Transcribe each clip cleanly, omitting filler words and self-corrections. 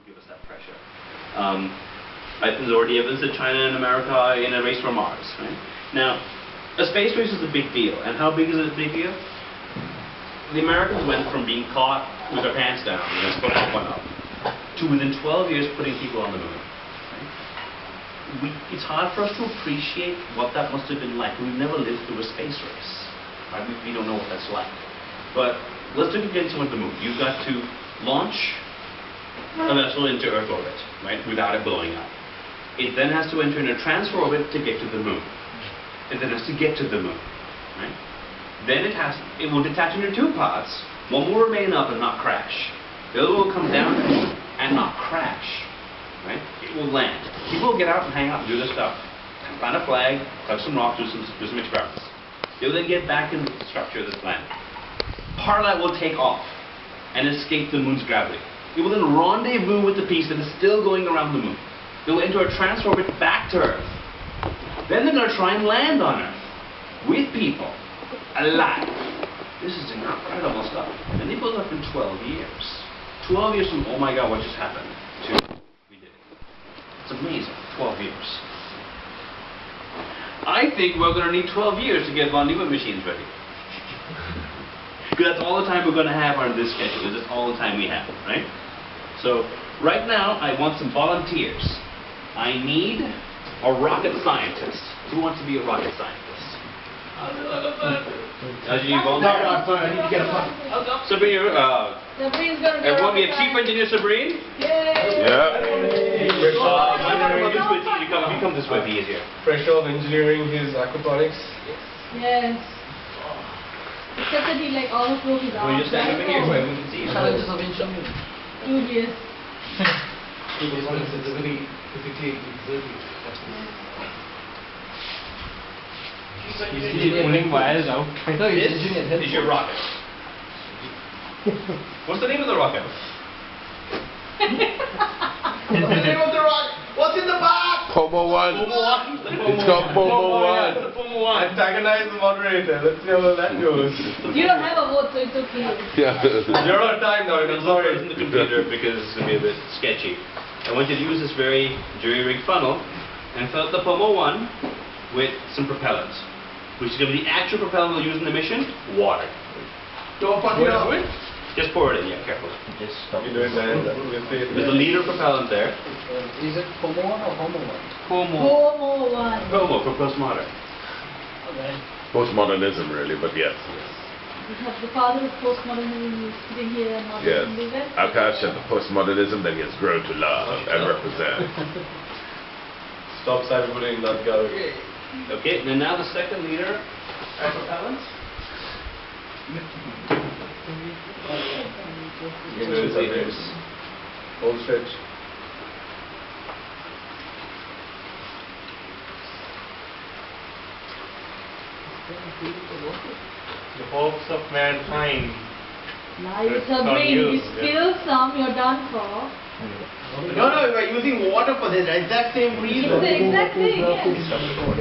will give us that pressure. I think there's already evidence that China and America are in a race for Mars. Right? Now, a space race is a big deal. And how big is it a big deal? The Americans went from being caught with their pants down, and Sputnik went up, to within 12 years putting people on the moon. Right? It's hard for us to appreciate what that must have been like. We've never lived through a space race. Right? We don't know what that's like. But let's look again at the moon. You've got to launch a vessel into Earth orbit, right, without it blowing up. It then has to enter in a transfer orbit to get to the moon. It then has to get to the moon, right? Then it will detach into two parts. One will remain up and not crash. The other will come down to the moon and not crash, right? It will land. People will get out and hang out and do their stuff. Plant a flag, touch some rocks, do some experiments. They'll then get back into the structure of this planet. Part of that will take off and escape the moon's gravity. It will then rendezvous with the piece that is still going around the moon. They will enter a transfer orbit back to Earth. Then they're going to try and land on Earth with people, alive. This is incredible stuff. And they built up in 12 years. 12 years from, oh my God, what just happened, to we did it. It's amazing, 12 years. I think we're going to need 12 years to get rendezvous machines ready. Because that's all the time we're going to have on this schedule. That's all the time we have, right? So, right now, I want some volunteers. I need a rocket scientist. Who wants to be a rocket scientist? As you volunteer? No, I need to get a puppy. Sabrine, Sabrine's going to everyone be a chief engineer, Sabrine? Yay! Yeah. You come this way, be easier. Pressure of engineering his aquaponics. Yes. Except that he like almost broke his arm. Will you stand over here so everyone can see you? Challenges of engineering. 2 years. It's very physically exerting. He's pulling wires out. No, it's This engineer. is your rocket. What's the name of the rocket? What's the name of the rock? What's in the box? Pomo 1. It's called Pomo 1. Antagonize the moderator. Let's see how that goes. You don't have a vote, so it's okay. Yeah. You're on time now. I'm sorry. In the computer because it's going to be a bit sketchy. I want you to use this very jury-rigged funnel and fill up the Pomo 1 with some propellant, which is going to be the actual propellant we'll use in the mission, water. Don't fuck it up. Just pour it in, yeah, careful. Yes, you're doing that. There's a liter of propellant there. Is it Pomo 1 or Homo 1? Pomo. Pomo 1. Pomo for postmodern. Okay. Postmodernism, really, but yes. Because the father of postmodernism is sitting here and not Yes. doing that. Akash and the postmodernism that he has grown to love and represent. Stop cyberbullying, not gallery. Okay, and now the second liter of propellant. You can do it, 2 liters. Whole stretch. The hopes of mankind. Now you Sabrine, you spill some, you're done for. No, we're using water for this, exact same reason. It's the exact thing, yes.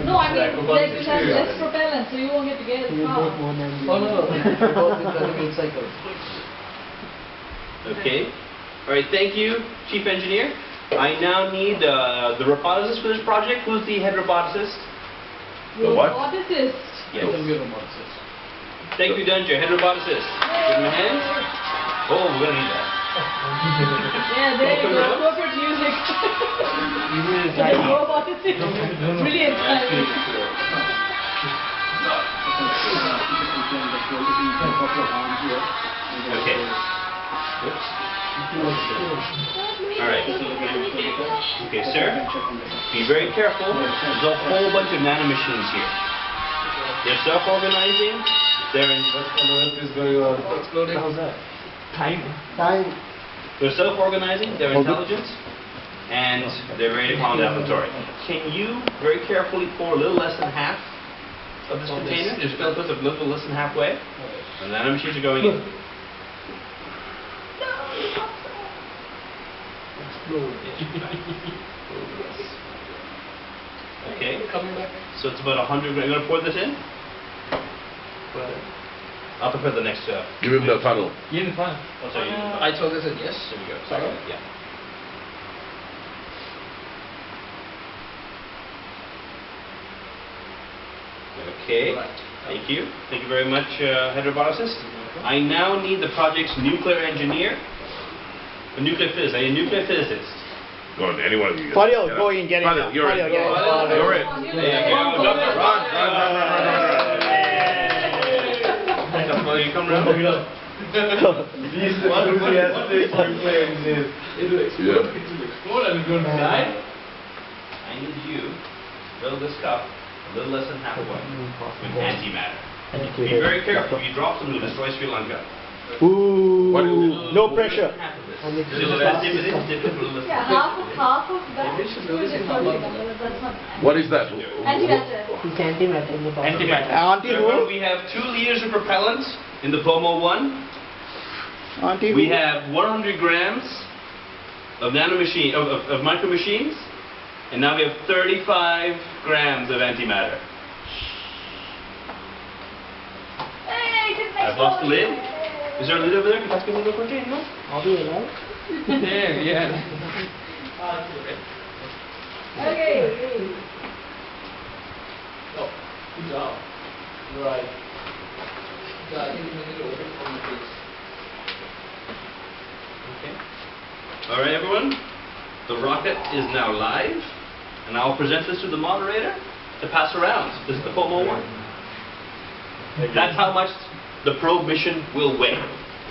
No, I mean, like you have less propellant, so you won't get to get as far. Oh no, because it's running in cycles. Okay. Alright, thank you, Chief Engineer. I now need the roboticist for this project. Who's the head roboticist? The what? Roboticist. Yes. It can be a roboticist. Thank you, Dungeon, head roboticist. Give him a hand. Oh, we're going to need that. Yeah, there you go, corporate music. Roboticist. Brilliant timing. Okay. Oops. Alright. Okay, sir. Be very careful. There's a whole bunch of nanomachines here. They're self-organizing. They're in... What on earth is going on? Exploding. How's that? Time. They're self-organizing. They're intelligent. And they're ready to calm Alpha Centauri. Can you very carefully pour a little less than half of this container? Just fill it a little less than halfway. And the nanomachines are going in. Okay. So it's about 100. Are you going to pour this in? I'll prepare the next. Give him the funnel. Oh, sorry. I told this in yes. There we go. Sorry. Yeah. Okay, thank you. Thank you very much, head roboticist. I now need the project's nuclear engineer, a nuclear physicist. I need a nuclear physicist. Go on, any one of you. Fadil, Get go up. in, get in. Fadil, you're in. Fadil, get in. You're in. Well, you come round. These enthusiastic nuclear engineers. It will explode. Yeah. It will explode and it's going to die. I need you to fill this cup a little less than halfway with antimatter. Be very careful. If you drop some, it'll destroy Sri Lanka. Ooh, What- no pressure. Half of this. Dip it in, dip it a little. Yeah, half of that. That's not. What is that? Antimatter. It's antimatter in the bottom. Antimatter. Auntie Remember, who? we have 2 liters of propellant in the POMO 1. Auntie We who? have 100 grams of nanomachine of micro machines, and now we have 35 grams of antimatter. Hey, good I've lost the lid. Is there a lid over there? Can I get a little quick? No? Are we alive? There, yeah. Okay. Oh, good job. Right. Yeah, I think we need to open from the base. Okay. All right, everyone. The rocket is now live, and I'll present this to the moderator to pass around. This is the POMO 1. That's how much the probe mission will weigh.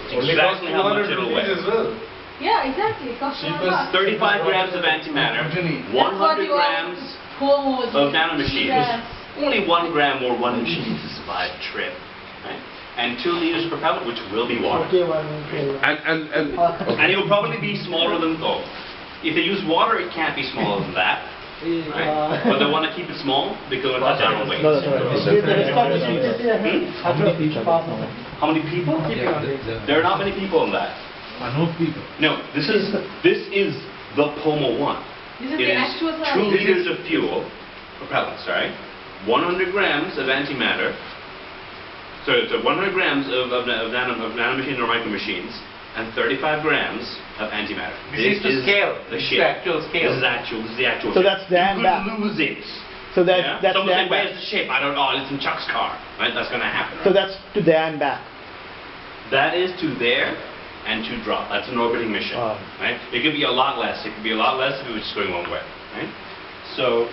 It's exactly how much it'll weigh. as well. Yeah, exactly. It costs Cheapest 35 grams of antimatter, 100 grams of nanomachines. Yes. Only 1 gram or 1 machine to survive a trip. Right? And 2 liters of propellant, which will be water. Okay, one. Okay. And And it will probably be smaller than, oh, if they use water, it can't be smaller than that. Right? But they want to keep it small because it'll cut down on weight. No, that's right. How many people? How many people? There are not many people in that. No, this is the POMO 1. This is It the is actual 2 size. liters of fuel, propellant, sorry, 100 grams of antimatter, so it's 100 grams of nanomachines or micro machines, and 35 grams of antimatter. This is the scale. The This is ship. the actual scale. This is the actual So ship. that's the hand You back. could lose it. So that, Yeah? that's Someone the say, hand back. where's the ship? I don't know, it's in Chuck's car. Right? That's going to happen. So Right? that's to the hand back. That is to there and to drop. That's an orbiting mission. Right? It could be a lot less. It could be a lot less if it was just going one way. Right? So,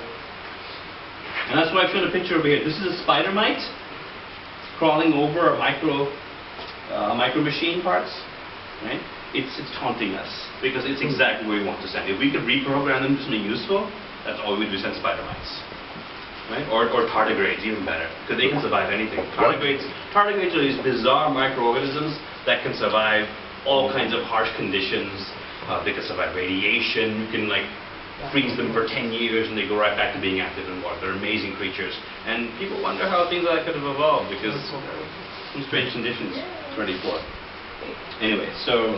and that's why I've shown a picture over here. This is a spider mite crawling over a micro machine parts. Right? It's taunting us because it's exactly where we want to send. If we could reprogram them to something useful, that's all we do, send spider mites. Right? Or tardigrades, even better, because they can survive anything. Tardigrades are these bizarre microorganisms that can survive all kinds of harsh conditions. They can survive radiation. You can like freeze them for 10 years and they go right back to being active in water. They're amazing creatures. And people wonder how things like that could have evolved because some strange conditions 24. Anyway, so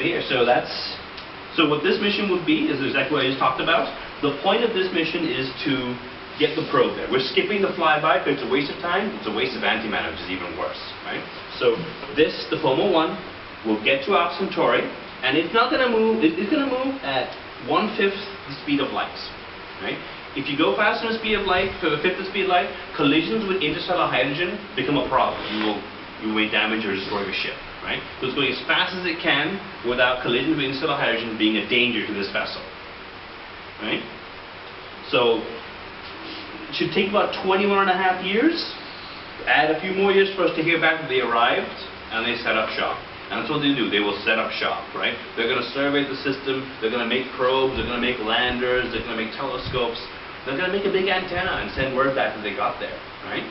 here, so what this mission would be is exactly what I just talked about. The point of this mission is to get the probe there. We're skipping the flyby because it's a waste of time. It's a waste of antimatter, which is even worse, right? So this, the POMO 1, will get to Alpha Centauri, and it's not going to move. It's going to move at 1/5 the speed of light, right? If you go faster than the speed of light, for the 1/5 the speed of light, collisions with interstellar hydrogen become a problem. You may damage or destroy your ship, right? So it's going as fast as it can without collisions with interstellar hydrogen being a danger to this vessel, right? So it should take about 21.5 years. Add a few more years for us to hear back that they arrived and they set up shop. And that's what they do. They will set up shop, right? They're going to survey the system. They're going to make probes. They're going to make landers. They're going to make telescopes. They're going to make a big antenna and send word back that they got there, right?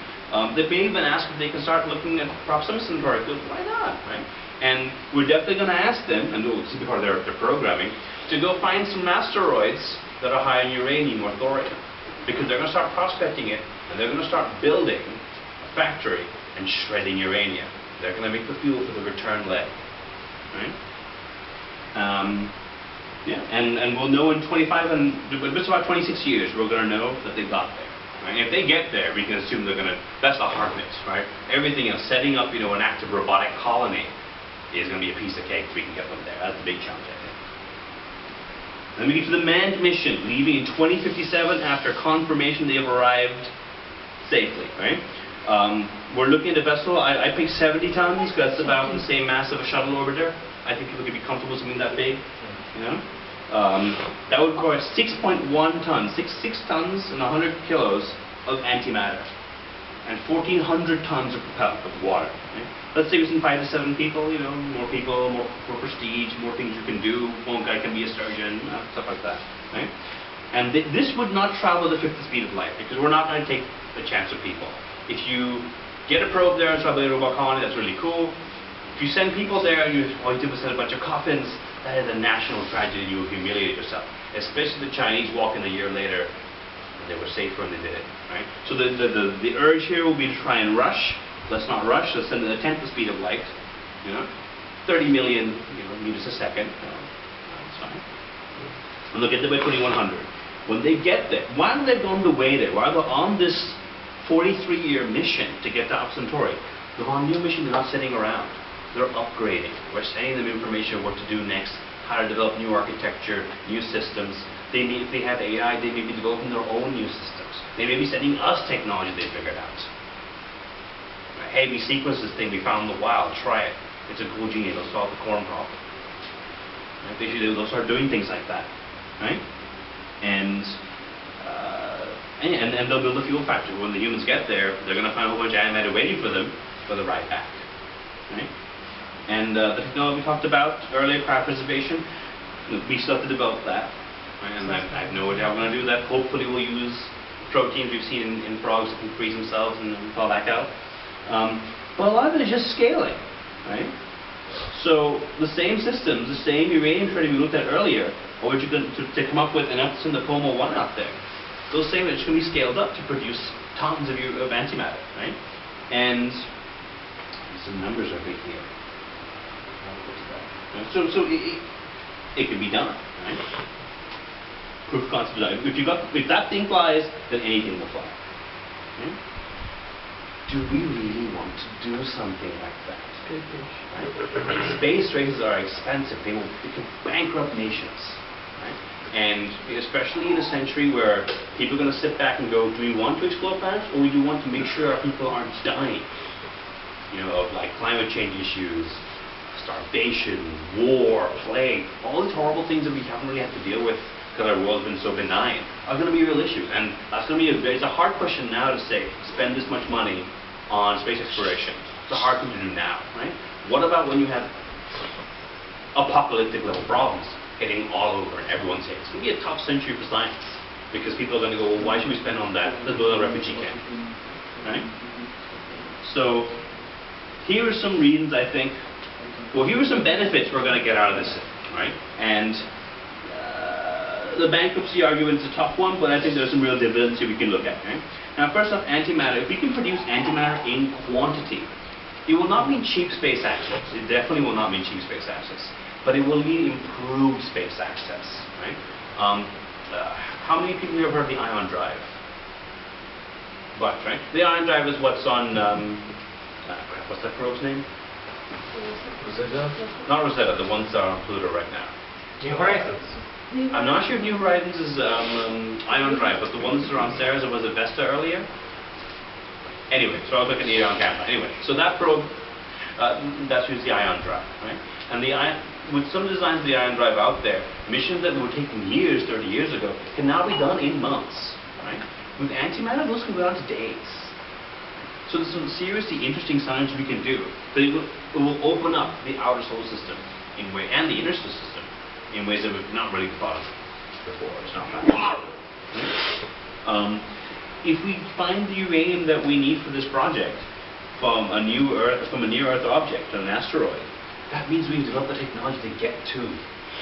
They may even ask if they can start looking at proximity particles. Why not, right? And we're definitely going to ask them, and this will be part of their programming, to go find some asteroids that are high in uranium or thorium, because they're going to start prospecting it, and they're going to start building a factory and shredding uranium. They're going to make the fuel for the return leg, right? Yeah, and we'll know in 25 and just about 26 years we're going to know that they got there. Right? If they get there, we can assume they're going to. That's the heart of it, right? Everything else, setting up, an active robotic colony, is going to be a piece of cake if we can get them there. That's the big challenge, I think. Then we get to the manned mission, leaving in 2057 after confirmation they have arrived safely, right? We're looking at a vessel, I picked 70 tons, because that's about the same mass of a shuttle orbiter. I think people could be comfortable with something that big, you know? That would require 6.1 tons, 6 tons and 100 kilos of antimatter, and 1,400 tons of propellant, of water. Right? Let's say we send 5 to 7 people, you know, more people, more prestige, more things you can do. One guy can be a surgeon, stuff like that. Right? And this would not travel at the fifth speed of light, because we're not going to take the chance of people. If you get a probe there and travel a robot colony, that's really cool. If you send people there and all you do is send a bunch of coffins, that is a national tragedy. You will humiliate yourself. Especially the Chinese walk in a year later, and they were safer and they did it. Right? So the urge here will be to try and rush. Let's not rush. Let's send it at a tenth the speed of light. You know, 30 million meters a second. That's fine. And they'll get there by 2100. When they get there, while they've gone the way there, while they're on this 43-year mission to get to Alpha Centauri, the on new mission, they're not sitting around. They're upgrading. We're sending them information on what to do next, how to develop new architecture, new systems. If they have AI, they may be developing their own new systems. They may be sending us technology they figured out. Hey, we sequenced this thing we found in the wild. Try it. It's a cool gene. It'll solve the corn problem. Right? They'll start doing things like that, right? And they'll build a fuel factory. When the humans get there, they're going to find a whole bunch of antimatter waiting for them for the ride back, right? And the technology we talked about earlier, cryopreservation, we still have to develop that. Right? And I have no idea how we're going to do that. Hopefully we'll use proteins we've seen in frogs that can freeze themselves and thaw back out. But a lot of it is just scaling, right? So the same systems, the same uranium training we looked at earlier, or what you can to come up with enough to send the Como 1 out there, those same are can be scaled up to produce tons of antimatter, right? And some numbers over here. So it can be done, right? Proof of concept design. If that thing flies, then anything will fly. Okay? Do we really want to do something like that? Right? Space races are expensive. They can bankrupt nations. Right? And especially in a century where people are going to sit back and go, do we want to explore planets, or do we want to make sure our people aren't dying? You know, of like climate change issues, starvation, war, plague, all these horrible things that we haven't really had to deal with because our world's been so benign, are going to be real issues. And that's going to be it's a hard question now to say, spend this much money on space exploration. It's a hard thing to do now, right? What about when you have apocalyptic level problems hitting all over and everyone's hit? It's going to be a tough century for science because people are going to go, well, why should we spend on that? Let's build a refugee camp, right? So here are some reasons I think, well, here are some benefits we're going to get out of this, right? And the bankruptcy argument is a tough one, but I think there's some real dividends here we can look at, right? Now, first off, antimatter. If we can produce antimatter in quantity, it will not mean cheap space access. It definitely will not mean cheap space access, but it will mean improved space access, right? How many people here have heard of the ion drive? But, right? The ion drive is what's on, what's that probe's name? Rosetta? Not Rosetta, the ones that are on Pluto right now. New Horizons. I'm not sure if New Horizons is ion drive, but the ones that are on Ceres, or was it Vesta earlier? Anyway, so I was looking at it on camera. Anyway, so that probe, that's used the ion drive, right? And with some designs of the ion drive out there, missions that were taking years, 30 years ago, can now be done in months, right? With antimatter, those can go down to days. So there's some seriously interesting science we can do. But it will open up the outer solar system and the inner solar system in ways that we've not really thought of before. It's not practical. If we find the uranium that we need for this project from a near-Earth object, an asteroid, that means we've developed the technology to get to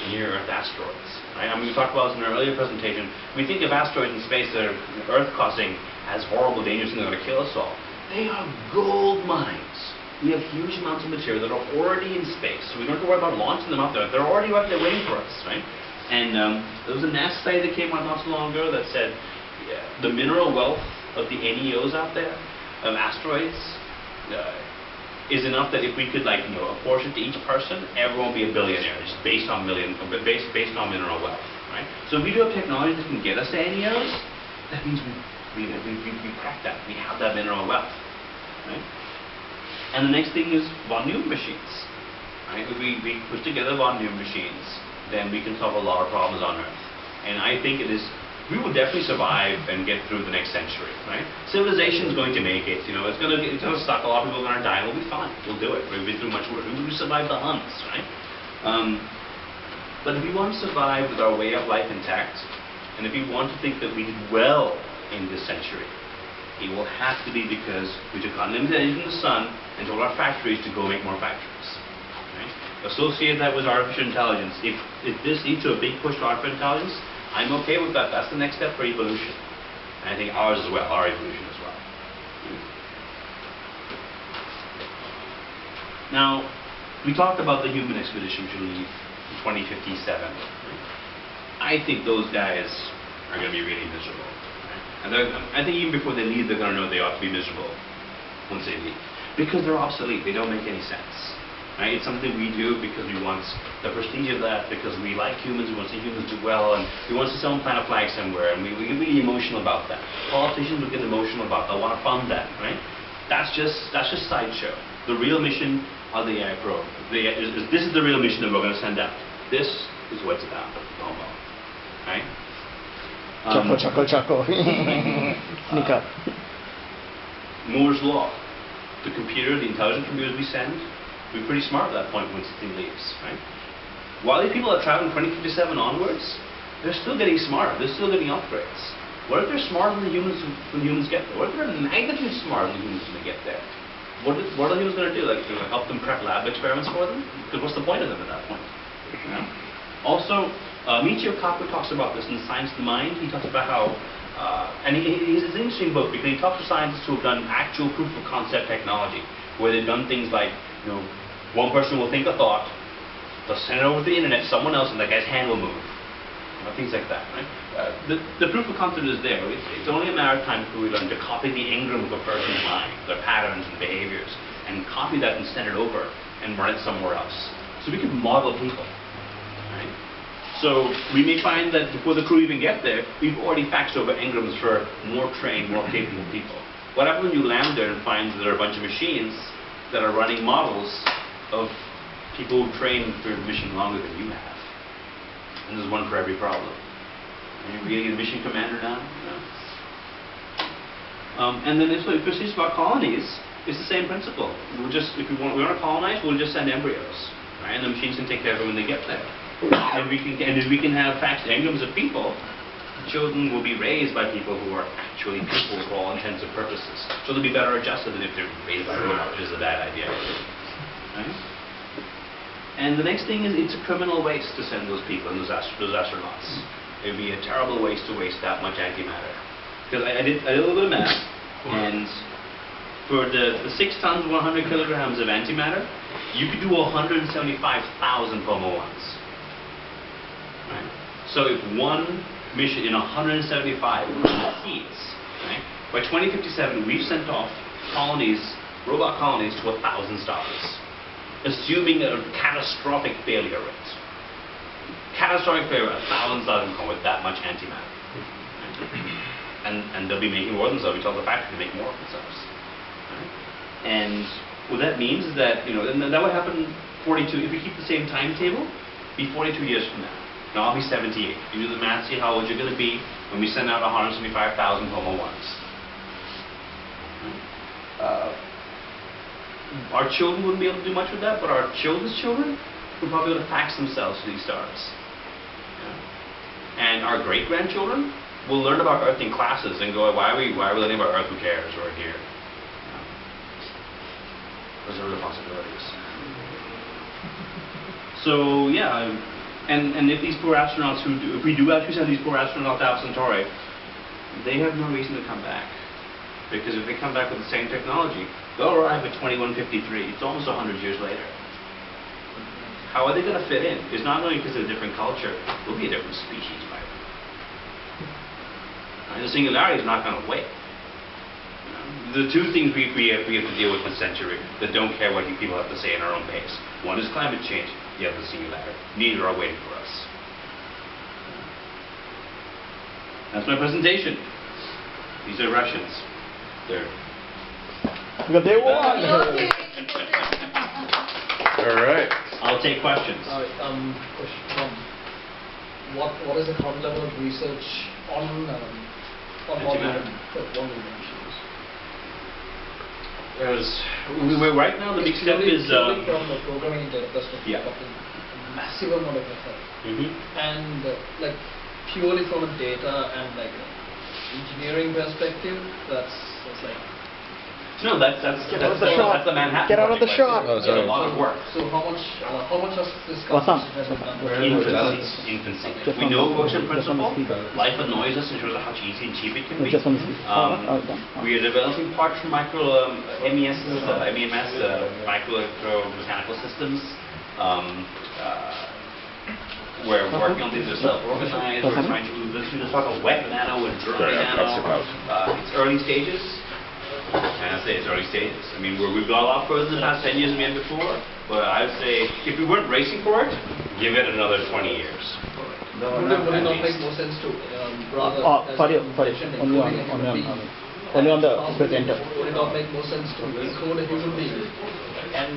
near-Earth asteroids. Right? I mean, we talked about this in an earlier presentation. We think of asteroids in space that are Earth-causing as horrible, dangerous things that are going to kill us all. They are gold mines. We have huge amounts of material that are already in space, so we don't have to worry about launching them up there. They're already right there waiting for us, right? And there was a NASA study that came out not so long ago that said the mineral wealth of the NEOs out there, of asteroids, is enough that if we could, apportion to each person, everyone would be a billionaire, just based on mineral wealth. right? So if we do have technology that can get us to NEOs, that means we cracked that. We have that mineral wealth, right? And the next thing is von Neumann machines, right? If we put together von Neumann machines, then we can solve a lot of problems on Earth. And I think we will definitely survive and get through the next century, right? Civilization is going to make it, you know, it's going to suck, a lot of people are going to die, we'll be fine, we'll do it, we've been through much worse, we survived the Huns, right? But if we want to survive with our way of life intact, and if we want to think that we did well in this century, it will have to be because we took unlimited energy from the sun and told our factories to go make more factories. Right? Associate that with artificial intelligence. If this leads to a big push to artificial intelligence, I'm okay with that. That's the next step for evolution. And I think ours as well, our evolution as well. Now, we talked about the human expedition which will leave in 2057. I think those guys are going to be really miserable. And I think even before they leave, they're going to know they ought to be miserable once they leave. Because they're obsolete. They don't make any sense. Right? It's something we do because we want the prestige of that, because we like humans, we want to see humans do well, and we want to see someone plant a flag somewhere, and we get really emotional about that. Politicians will get emotional about that, want to fund that, right? That's just sideshow. The real mission of the AI probe. This is the real mission that we're going to send out. This is what it's about. Right? Chuckle. Sneak up. Moore's law. The intelligent computers we send, we're pretty smart at that point once the thing leaves, right? While these people are traveling 2057 onwards, they're still getting smarter. They're still getting upgrades. What if they're smarter than the humans when humans get there? What if they're magnitude smarter than humans when they get there? What are the humans going to do? Like, help them prep lab experiments for them? Because what's the point of them at that point? You know? Also, Michio Kaku talks about this in Science of the Mind. He talks about how, and it's an interesting book because he talks to scientists who have done actual proof of concept technology, where they've done things like, you know, one person will think a thought, they'll send it over to the internet, someone else, and that guy's hand will move. You know, things like that, right? The proof of concept is there. It's only a matter of time before we learn to copy the engram of a person's mind, their patterns and behaviors, and copy that and send it over and run it somewhere else. So we can model people. Right? So we may find that before the crew even get there, we've already faxed over engrams for more trained, more capable people. What happens when you land there and find that there are a bunch of machines that are running models of people who trained for the mission longer than you have? And there's one for every problem. Are you really a mission commander now? No. And then if it's about colonies, it's the same principle. If we want to colonize, we'll just send embryos, right? And the machines can take care of them when they get there. And if we can have faxed engrams of people, children will be raised by people who are actually people for all intents and purposes. So they'll be better adjusted than if they're raised by robots, which is a bad idea. Right? And the next thing is, it's a criminal waste to send those people and those astronauts. It would be a terrible waste to waste that much antimatter. Because I did a little bit of math, and for the 6 tons, 100 kilograms of antimatter, you could do 175,000 Pomo 1s. Right? So if one mission in 175 succeeds, right? By 2057, we've sent off robot colonies to 1,000 stars, assuming a catastrophic failure rate. Catastrophic failure, 1,000 stars can come with that much antimatter. Right? And they'll be making more themselves. We tell the factory to make more of themselves. Right? And what that means is that, you know, and that would happen 42, if we keep the same timetable, be 42 years from now. Now I'll be 78. You do the math, see how old you're going to be when we send out 175,000 Pomo 1s. Our children wouldn't be able to do much with that, but our children's children would probably be able to fax themselves to these stars. And our great-grandchildren will learn about Earth in classes and go, why are we learning about Earth? Who cares? We're here. Those are the possibilities. So yeah. And if these poor astronauts if we do actually send these poor astronauts to Alpha Centauri, they have no reason to come back. Because if they come back with the same technology, they'll arrive at 2153. It's almost 100 years later. How are they going to fit in? It's not only because of a different culture, we'll be a different species by then. And the singularity is not going to wait. You know, the two things we have to deal with this century that don't care what people have to say in our own pace. One is climate change. The other is singularity. Neither are waiting for us. That's my presentation. These are Russians. They're... Because they won. Okay. All right. I'll take questions. Question one. What is the current level of research on Antimatter. volume machines? Right now the big step is... From the programming perspective, Yeah. a massive amount of effort. Mhm. And like purely from a data and like engineering perspective, that's like... No, that's the Manhattan Get out of the Project, shot. It's a lot of work. So how much of this What's up? has been done? Infancy. Just We on know the- quotient just on the principle. speaker. Life annoys us and shows us how easy and cheap it can be. Just on the speaker. Done. We are developing parts for MES, micro-mechanical systems. We're working on things that are self-organized. We're trying to literally just talk about wet nano and dry Sorry, nano. that's about. It's early stages. And I'd say it's early stages. I mean, we've got a lot further in the past 10 years than we had before, but I would say if we weren't racing for it, give it another 20 years. Would it not make more sense to rather... Sorry. Only on the presenter. Would it not make more sense to encode a human being and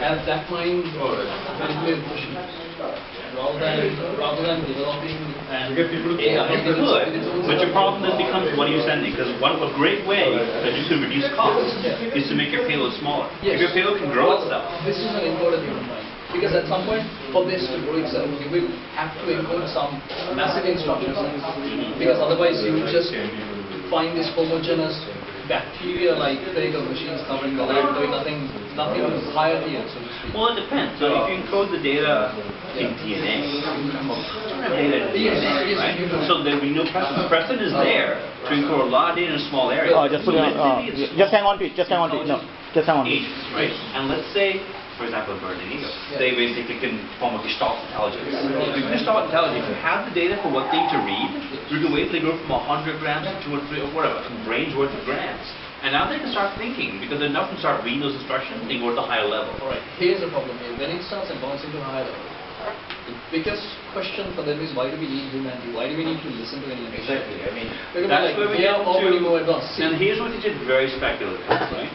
have that mind manipulate the machine rather than developing and... Yeah, it could. But your problem then becomes, what are you sending? Because a great way that you can reduce costs is to make your payload smaller. Yes. If your payload can grow itself. This is an encoded human mind. Because at some point, for this to grow itself, you will have to encode some massive instructions. Because otherwise you will just find this homogeneous bacteria-like plague of machines covering the land, doing nothing higher here, so to speak. Well, it depends. So if you encode the data in DNA, data in DNA, right? So there'll be no precedent. Precedent is there to encode a lot of data in a small area. Just put it on. Just hang on to it. Just hang on to it. No, just hang on to it. Agents, right? And let's say, for example, a bird and eagle, they basically can form a Gestalt intelligence. If you Gestalt intelligence, if you have the data for what they need to read, you can wait till they grow from 100 grams to 200, or whatever, some range worth of grams. And now they can start thinking, because enough can start reading those instructions, they go to the higher level. Alright, here's the problem here. When it starts advancing to a higher level, the biggest question for them is why do we need humanity? Why do we need to listen to any machine? Exactly. I mean, Because that's where we they get are already to, more advanced. and here's what they did very speculative, right?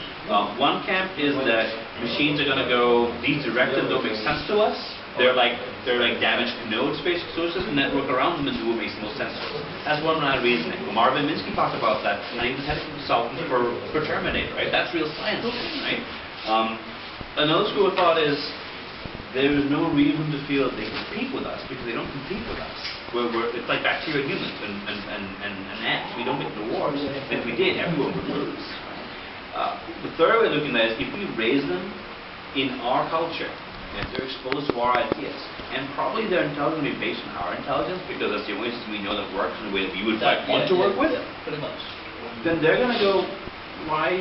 One camp is that machines are going to go, these directives don't make sense to us. They're like damaged nodes, basically, so it's just network around them and do what makes the most sense to us. That's one line of reasoning. Marvin Minsky talked about that, and he was head consultant for Terminator, right? That's real science, right? Another school of thought is there is no reason to feel that they compete with us because they don't compete with us. It's like bacteria, humans, and ants. We don't make the wars. If we did, everyone would lose. The third way of looking at it is if we raise them in our culture, and they're exposed to our ideas, and probably their intelligence will be based on our intelligence because that's the only system we know that works in a way that we would want to work with, Pretty much. then they're going to go, why